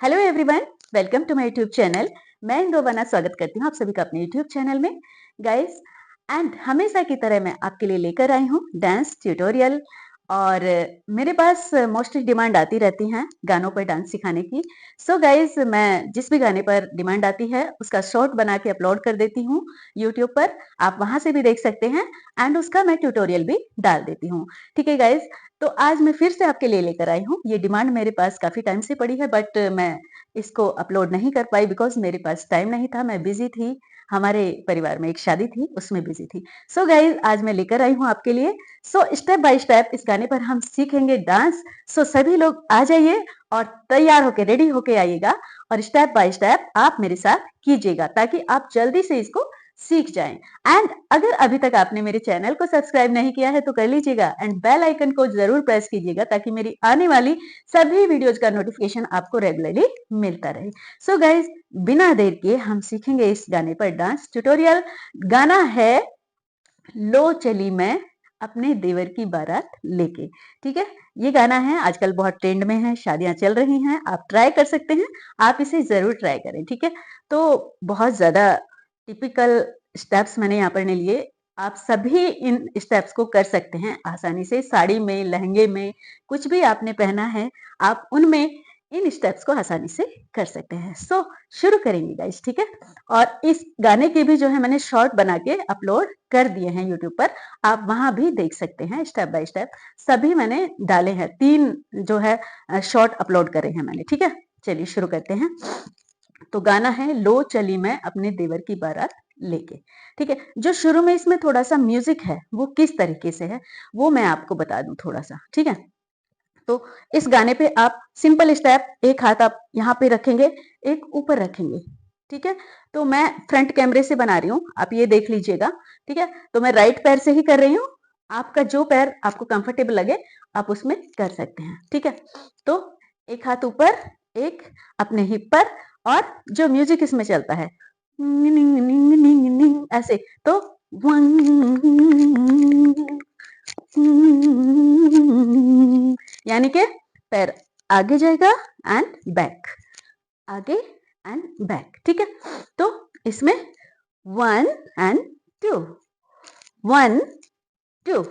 Hello everyone, welcome to my YouTube channel. मैं इंद्रोवाना स्वागत करती हूँ आप सभी का अपने यूट्यूब चैनल में गाइस। एंड हमेशा की तरह मैं आपके लिए लेकर आई हूँ डांस ट्यूटोरियल। और मेरे पास मोस्टली डिमांड आती रहती हैं गानों पर डांस सिखाने की। सो गाइस, मैं जिस भी गाने पर डिमांड आती है उसका शॉर्ट बना के अपलोड कर देती हूँ यूट्यूब पर। आप वहां से भी देख सकते हैं एंड उसका मैं ट्यूटोरियल भी डाल देती हूँ। ठीक है गाइस, तो आज मैं फिर से आपके लिए लेकर आई हूँ। ये डिमांड मेरे पास काफ़ी टाइम से पड़ी है, बट मैं इसको अपलोड नहीं कर पाई बिकॉज़ मेरे पास टाइम नहीं था, मैं बिज़ी थी। हमारे परिवार में एक शादी थी, उसमें बिज़ी थी। सो गाइज़, आज मैं लेकर आई हूँ आपके लिए। सो स्टेप बाय स्टेप इस गाने पर हम सीखेंगे डांस। सो सभी लोग आ जाइए और तैयार होके, रेडी होके आइएगा और स्टेप बाय स्टेप आप मेरे साथ कीजिएगा ताकि आप जल्दी से इसको सीख जाएँ। एंड अगर अभी तक आपने मेरे चैनल को सब्सक्राइब नहीं किया है तो कर लीजिएगा एंड बेल आइकन को जरूर प्रेस कीजिएगा ताकि मेरी आने वाली सभी वीडियोज का नोटिफिकेशन आपको रेगुलरली मिलता रहे। सो गाइज, बिना देर के हम सीखेंगे इस गाने पर डांस ट्यूटोरियल। गाना है लो चली मैं अपने देवर की बारात लेके। ठीक है, ये गाना है आजकल बहुत ट्रेंड में है, शादियां चल रही हैं, आप ट्राई कर सकते हैं। आप इसे जरूर ट्राई करें। ठीक है, तो बहुत ज्यादा टिपिकल स्टेप्स मैंने यहाँ पर नहीं लिए। आप सभी इन स्टेप्स को कर सकते हैं आसानी से, साड़ी में, लहंगे में, कुछ भी आपने पहना है आप उनमें इन स्टेप्स को आसानी से कर सकते हैं। सो शुरू करेंगे गाइस। ठीक है, और इस गाने के भी जो है मैंने शॉर्ट बना के अपलोड कर दिए हैं यूट्यूब पर, आप वहां भी देख सकते हैं स्टेप बाय स्टेप। सभी मैंने डाले हैं, 3 जो है शॉर्ट अपलोड करे हैं मैंने। ठीक है, चलिए शुरू करते हैं। तो गाना है लो चली मैं अपने देवर की बारात लेके। ठीक है, जो शुरू में इसमें थोड़ा सा म्यूजिक है वो किस तरीके से है वो मैं आपको बता दूं थोड़ा सा। ठीक है, तो इस गाने पे आप सिंपल स्टेप, एक हाथ आप यहाँ पे रखेंगे, एक ऊपर रखेंगे। ठीक है, तो मैं फ्रंट कैमरे से बना रही हूँ, आप ये देख लीजिएगा। ठीक है, तो मैं राइट पैर से ही कर रही हूँ। आपका जो पैर आपको कंफर्टेबल लगे आप उसमें कर सकते हैं। ठीक है, तो एक हाथ ऊपर, एक अपने हिप पर, और जो म्यूजिक इसमें चलता है ऐसे, तो यानी कि पैर आगे जाएगा एंड बैक, आगे एंड बैक। ठीक है, तो इसमें 1 एंड 2, 1 2,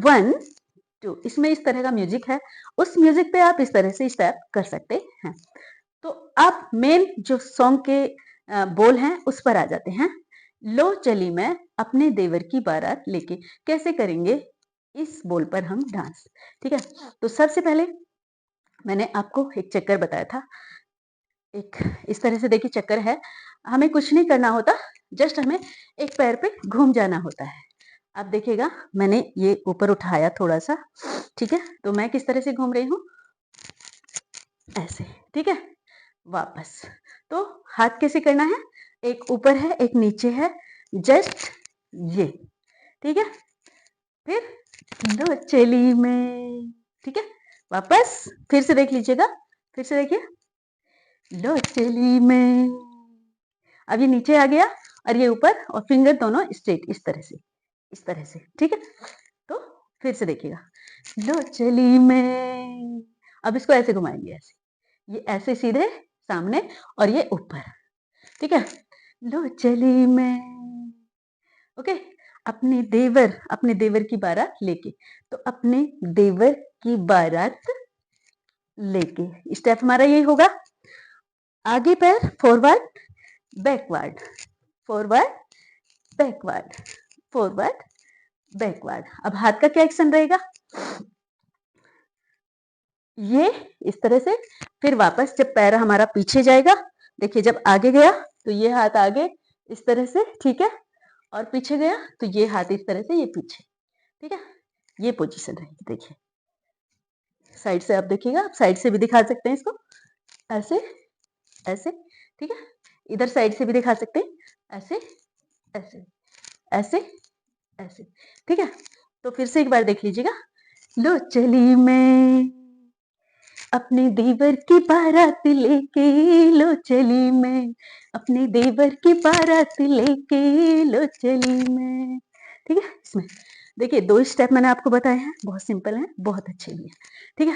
1 2, इसमें इस तरह का म्यूजिक है। उस म्यूजिक पे आप इस तरह से स्टेप कर सकते हैं। तो आप मेन जो सॉन्ग के बोल हैं उस पर आ जाते हैं। लो चली मैं अपने देवर की बारात लेके, कैसे करेंगे इस बोल पर हम डांस। ठीक है, तो सबसे पहले मैंने आपको एक चक्कर बताया था। एक इस तरह से देखिए चक्कर है, हमें कुछ नहीं करना होता, जस्ट हमें एक पैर पे घूम जाना होता है। आप देखिएगा मैंने ये ऊपर उठाया थोड़ा सा। ठीक है, तो मैं किस तरह से घूम रही हूँ, ऐसे। ठीक है, वापस। तो हाथ कैसे करना है, एक ऊपर है एक नीचे है, जस्ट ये। ठीक है, फिर लो चली में। ठीक है, वापस फिर से देख लीजिएगा, फिर से देखिए, लो चली में। अब ये नीचे आ गया और ये ऊपर, और फिंगर दोनों स्ट्रेट इस तरह से, इस तरह से। ठीक है, तो फिर से देखिएगा, लो चली में। अब इसको ऐसे घुमाएंगे, ऐसे, ये ऐसे सीधे सामने और ये ऊपर। ठीक है, लो चली मैं। ओके, अपने देवर की बारात लेके, तो अपने देवर की बारात लेके स्टेप हमारा यही होगा। आगे पैर forward backward, forward backward, forward backward. अब हाथ का क्या एक्शन रहेगा, ये इस तरह से। फिर वापस जब पैर हमारा पीछे जाएगा, देखिए जब आगे गया तो ये हाथ आगे इस तरह से। ठीक है, और पीछे गया तो ये हाथ इस तरह से, ये पीछे। ठीक है, ये पोजीशन रहेगी। देखिए साइड से आप देखिएगा, आप साइड से भी दिखा सकते हैं इसको, ऐसे ऐसे। ठीक है, इधर साइड से भी दिखा सकते हैं, ऐसे ऐसे ऐसे ऐसे। ठीक है, तो फिर से एक बार देख लीजिएगा। लो चली मैं अपने देवर की बारात लेके, लो चली मैं अपने देवर की बारात लेके, लो चली मैं। ठीक है, इसमें देखिए 2 स्टेप मैंने आपको बताए हैं, बहुत सिंपल हैं, बहुत अच्छे भी हैं। ठीक है,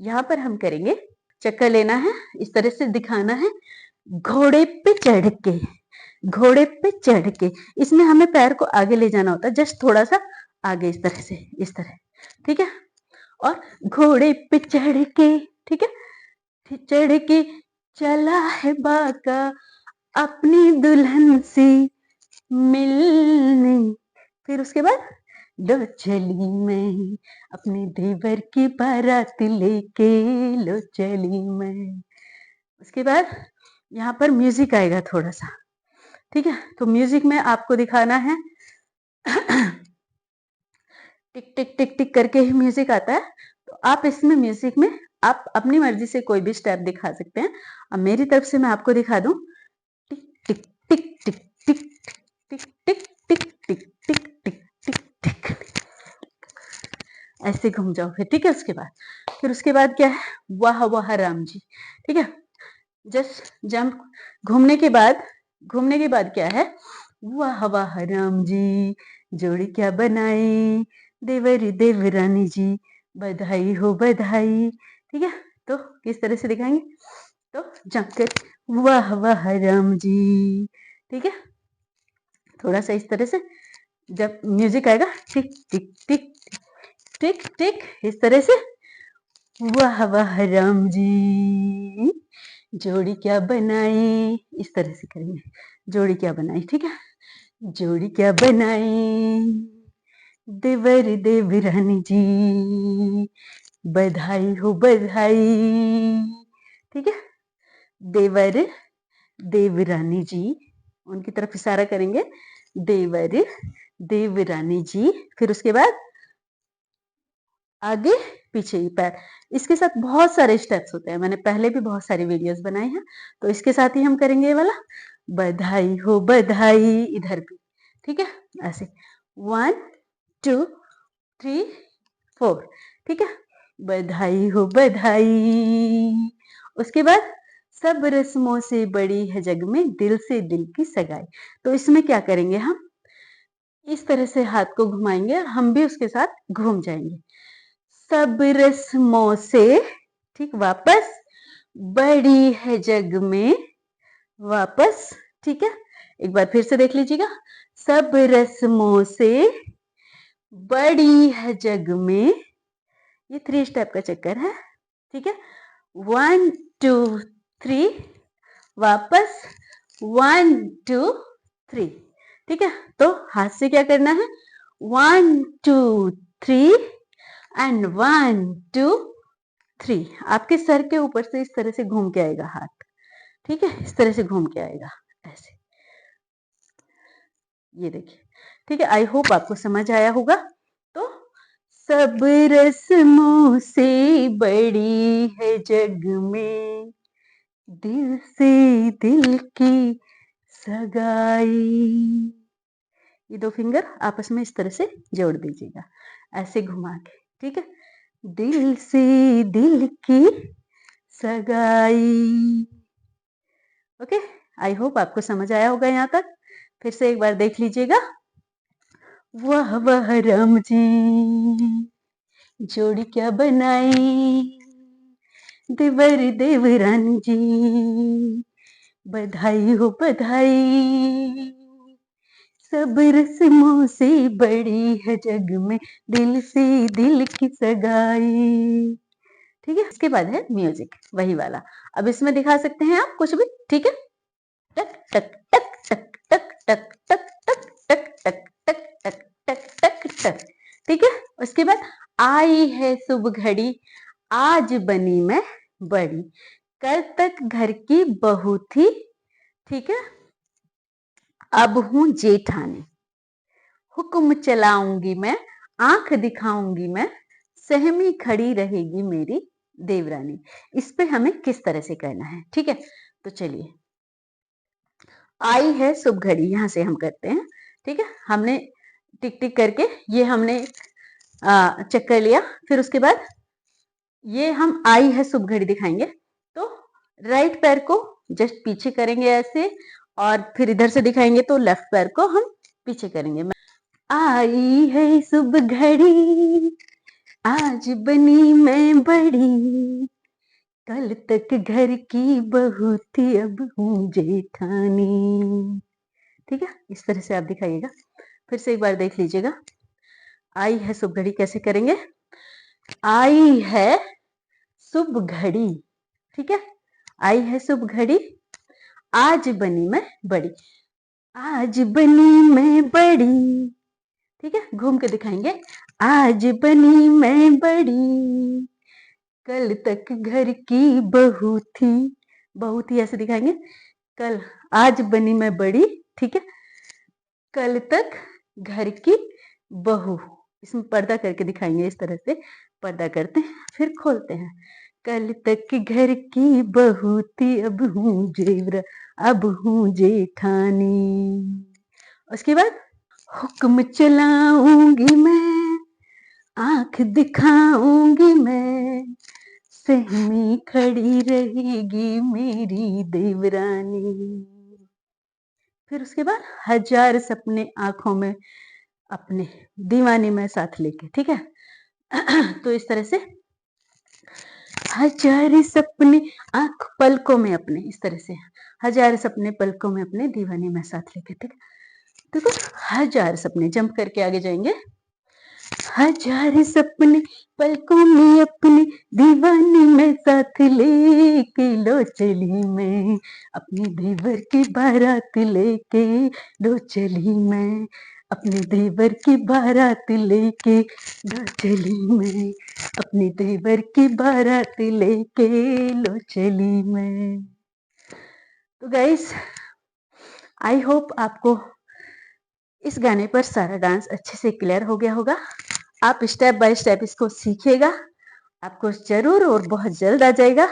यहाँ पर हम करेंगे, चक्कर लेना है, इस तरह से दिखाना है, घोड़े पे चढ़ के, घोड़े पे चढ़ के। इसमें हमें पैर को आगे ले जाना होता है, जस्ट थोड़ा सा आगे, इस तरह से, इस तरह, ठीक है। और घोड़े पे चढ़ के, ठीक है, चढ़ के चला है बाका अपनी दुल्हन से मिलने। फिर उसके बाद लो चली मैं अपने देवर की बारात लेके, लो चली मैं। उसके बाद यहाँ पर म्यूजिक आएगा थोड़ा सा, ठीक है। तो म्यूजिक में आपको दिखाना है टिक टिक टिक टिक करके ही म्यूजिक आता है। तो आप इसमें म्यूजिक में आप अपनी मर्जी से कोई भी स्टेप दिखा सकते हैं। अब मेरी तरफ से मैं आपको दिखा दूं, टिक टिक टिक टिक टिक टिक टिक टिक टिक टिक टिक टिक टिक, ऐसे घूम जाओ फिर, ठीक है। उसके बाद क्या है, वाह वाह राम जी, ठीक है। जस्ट जंप, घूमने के बाद क्या है, वाह वाह राम जी जोड़ी क्या बनाई, देवरी देवरानी जी बधाई हो बधाई, ठीक है। तो किस तरह से दिखाएंगे, तो जंप कर वाह वाह राम जी, ठीक है। थोड़ा सा इस तरह से, जब म्यूजिक आएगा टिक टिक टिक टिक टिक, इस तरह से वाह वाह राम जी जोड़ी क्या बनाई, इस तरह से करेंगे, जोड़ी क्या बनाई, ठीक है। जोड़ी क्या बनाई देवर देवरानी जी बधाई हो बधाई, ठीक है। देवर देवरानी जी, उनकी तरफ इशारा करेंगे, देवर देवरानी जी। फिर उसके बाद आगे पीछे ही पैर। इसके साथ बहुत सारे स्टेप्स होते हैं, मैंने पहले भी बहुत सारी वीडियोस बनाई हैं, तो इसके साथ ही हम करेंगे ये वाला, बधाई हो बधाई, इधर भी, ठीक है। ऐसे 1 2 3 4, ठीक है, बधाई हो बधाई। उसके बाद सब रस्मों से बड़ी है जग में दिल से दिल की सगाई। तो इसमें क्या करेंगे, हम इस तरह से हाथ को घुमाएंगे और हम भी उसके साथ घूम जाएंगे। सब रस्मों से, ठीक, वापस बड़ी है जग में, वापस, ठीक है। एक बार फिर से देख लीजिएगा, सब रस्मों से बड़ी है जग में, ये 3 स्टेप का चक्कर है, ठीक है। 1 2 3, वापस 1 2 3, ठीक है। तो हाथ से क्या करना है, 1 2 3 एंड 1 2 3, आपके सर के ऊपर से इस तरह से घूम के आएगा हाथ, ठीक है, इस तरह से घूम के आएगा, ऐसे, ये देखिए, ठीक है। आई होप आपको समझ आया होगा। तो सब रस्मों से बड़ी है जग में दिल से दिल की सगाई, ये 2 फिंगर आपस में इस तरह से जोड़ दीजिएगा, ऐसे घुमा के, ठीक है। दिल से दिल की सगाई, ओके। आई होप आपको समझ आया होगा यहाँ तक। फिर से एक बार देख लीजिएगा, वाह वाह राम जी जोड़ी क्या बनाई, देवर देवरानी जी बधाई हो बधाई। सब रस्मों से बड़ी है जग में दिल से दिल की सगाई, ठीक है। इसके बाद है म्यूजिक, वही वाला। अब इसमें दिखा सकते हैं आप कुछ भी, ठीक है। टक टक टक टक टक टक टक टक टक टक टक टक टक टक टक, ठीक है। उसके बाद आई है शुभ घड़ी आज बनी मैं बड़ी, कल तक घर की बहू थी, ठीक है, अब हूं जेठानी, हुक्म चलाऊंगी मैं, आंख दिखाऊंगी मैं, सहमी खड़ी रहेगी मेरी देवरानी। इस पे हमें किस तरह से करना है, ठीक है। तो चलिए, आई है शुभ घड़ी, यहां से हम करते हैं, ठीक है। हमने टिक टिक करके ये हमने चक्कर लिया, फिर उसके बाद ये हम आई है शुभ घड़ी दिखाएंगे। तो राइट पैर को जस्ट पीछे करेंगे ऐसे, और फिर इधर से दिखाएंगे तो लेफ्ट पैर को हम पीछे करेंगे। आई है शुभ घड़ी आज बनी मैं बड़ी, कल तक घर की बहू थी, अब हूँ जेठानी। ठीक है? इस तरह से आप दिखाइएगा। फिर से एक बार देख लीजिएगा। आई है शुभ घड़ी कैसे करेंगे? आई है शुभ घड़ी, ठीक है? आई है शुभ घड़ी, आज बनी मैं बड़ी। आज बनी मैं बड़ी, ठीक है? घूम के दिखाएंगे। आज बनी मैं बड़ी, कल तक घर की बहू थी। बहू थी ऐसे दिखाएंगे। कल, आज बनी मैं बड़ी, ठीक है? कल तक घर की बहू, इसमें पर्दा करके दिखाएंगे। इस तरह से पर्दा करते हैं, फिर खोलते हैं। कल तक घर की बहू थी, अब हूँ जेवर, अब हूँ जेठानी। उसके बाद हुक्म चलाऊंगी मैं, आंख दिखाऊंगी मैं, सहमी खड़ी रहेगी मेरी देवरानी। फिर उसके बाद हजार सपने आंखों में अपने, दीवानी में साथ लेके, ठीक है? तो इस तरह से हजार सपने आंख पलकों में अपने, इस तरह से हजार सपने पलकों में अपने, दीवानी में साथ लेके, ठीक है? देखो, हजार सपने जंप करके आगे जाएंगे। हजार सपने पलकों में अपने, दीवानी में साथ लेके लो चली मैं, अपने देवर की बारात लेके लो चली मैं, अपने देवर की बारात लेके लो चली मैं, अपने देवर की बारात लेके लो चली मैं। तो गाइस, आई होप आपको इस गाने पर सारा डांस अच्छे से क्लियर हो गया होगा। आप स्टेप बाय स्टेप इसको सीखिएगा, आपको जरूर और बहुत जल्द आ जाएगा।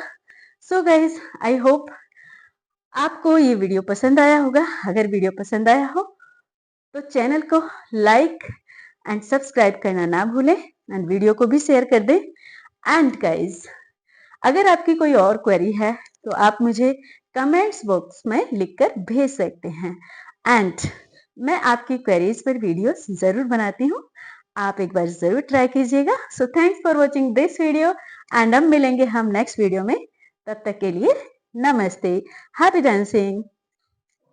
सो गाइज, आई होप आपको ये वीडियो पसंद आया होगा। अगर वीडियो पसंद आया हो तो चैनल को लाइक एंड सब्सक्राइब करना ना भूलें, एंड वीडियो को भी शेयर कर दें। एंड गाइज, अगर आपकी कोई और क्वेरी है तो आप मुझे कमेंट्स बॉक्स में लिखकर भेज सकते हैं, एंड मैं आपकी क्वेरीज पर वीडियोस जरूर बनाती हूँ। आप एक बार जरूर ट्राई कीजिएगा। So thanks for watching this video, and अब मिलेंगे हम नेक्स्ट वीडियो में। तब तक के लिए नमस्ते, हैप्पी डांसिंग।